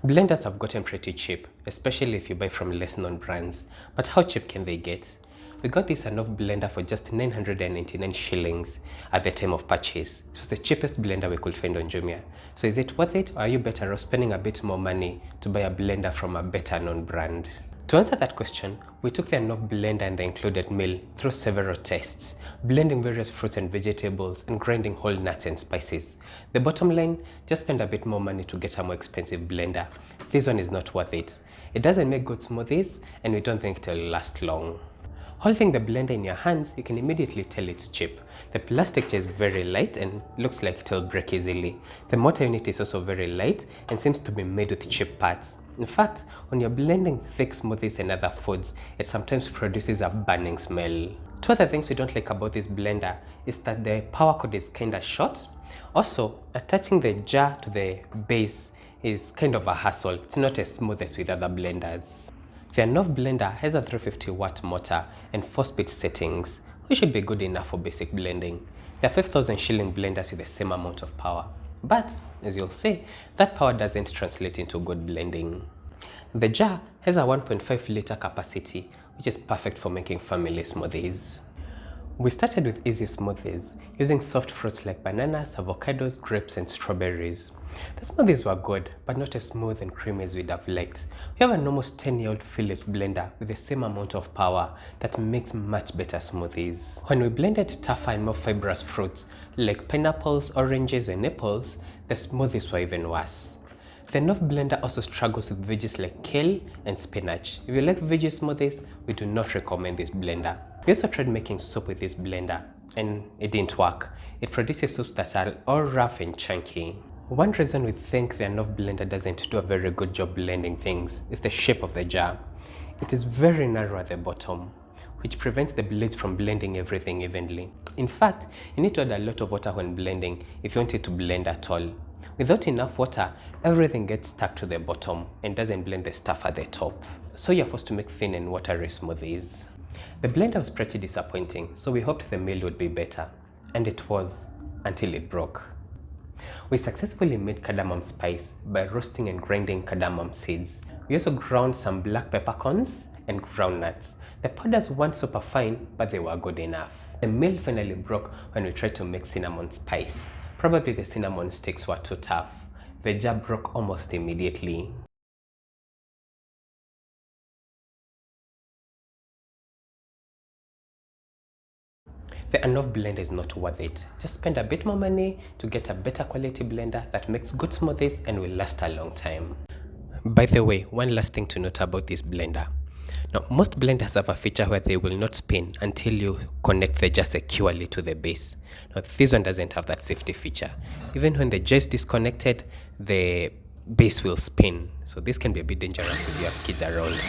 Blenders have gotten pretty cheap, especially if you buy from less known brands. But how cheap can they get? We got this Annov blender for just 999 shillings at the time of purchase. It was the cheapest blender we could find on Jumia. So is it worth it, or are you better off spending a bit more money to buy a blender from a better known brand? To answer that question, we took the Annov blender and the included meal through several tests, blending various fruits and vegetables and grinding whole nuts and spices. The bottom line, just spend a bit more money to get a more expensive blender. This one is not worth it. It doesn't make good smoothies, and we don't think it will last long. Holding the blender in your hands, you can immediately tell it's cheap. The plastic is very light and looks like it will break easily. The motor unit is also very light and seems to be made with cheap parts. In fact, when you're blending thick smoothies and other foods, it sometimes produces a burning smell. Two other things we don't like about this blender is that the power cord is kinda short. Also, attaching the jar to the base is kind of a hassle. It's not as smooth as with other blenders. The Annov blender has a 350 watt motor and 4-speed settings, which should be good enough for basic blending. There are 5,000 shilling blenders with the same amount of power. But, as you'll see, that power doesn't translate into good blending. The jar has a 1.5 liter capacity, which is perfect for making family smoothies. We started with easy smoothies, using soft fruits like bananas, avocados, grapes, and strawberries. The smoothies were good, but not as smooth and creamy as we'd have liked. We have an almost 10-year-old Philips blender with the same amount of power that makes much better smoothies. When we blended tougher and more fibrous fruits like pineapples, oranges, and apples, the smoothies were even worse. The Annov blender also struggles with veggies like kale and spinach. If you like veggie smoothies, we do not recommend this blender. We also tried making soup with this blender, and it didn't work. It produces soups that are all rough and chunky. One reason we think the Annov blender doesn't do a very good job blending things is the shape of the jar. It is very narrow at the bottom, which prevents the blades from blending everything evenly. In fact, you need to add a lot of water when blending if you want it to blend at all. Without enough water, everything gets stuck to the bottom and doesn't blend the stuff at the top. So you're forced to make thin and watery smoothies. The blender was pretty disappointing, so we hoped the meal would be better. And it was, until it broke. We successfully made cardamom spice by roasting and grinding cardamom seeds. We also ground some black peppercorns and groundnuts. The powders weren't super fine, but they were good enough. The meal finally broke when we tried to make cinnamon spice. Probably the cinnamon sticks were too tough. The jar broke almost immediately. The Annov blender is not worth it. Just spend a bit more money to get a better quality blender that makes good smoothies and will last a long time. By the way, one last thing to note about this blender. Now, most blenders have a feature where they will not spin until you connect the jar securely to the base. Now, this one doesn't have that safety feature. Even when the jar is disconnected, the base will spin. So this can be a bit dangerous if you have kids around.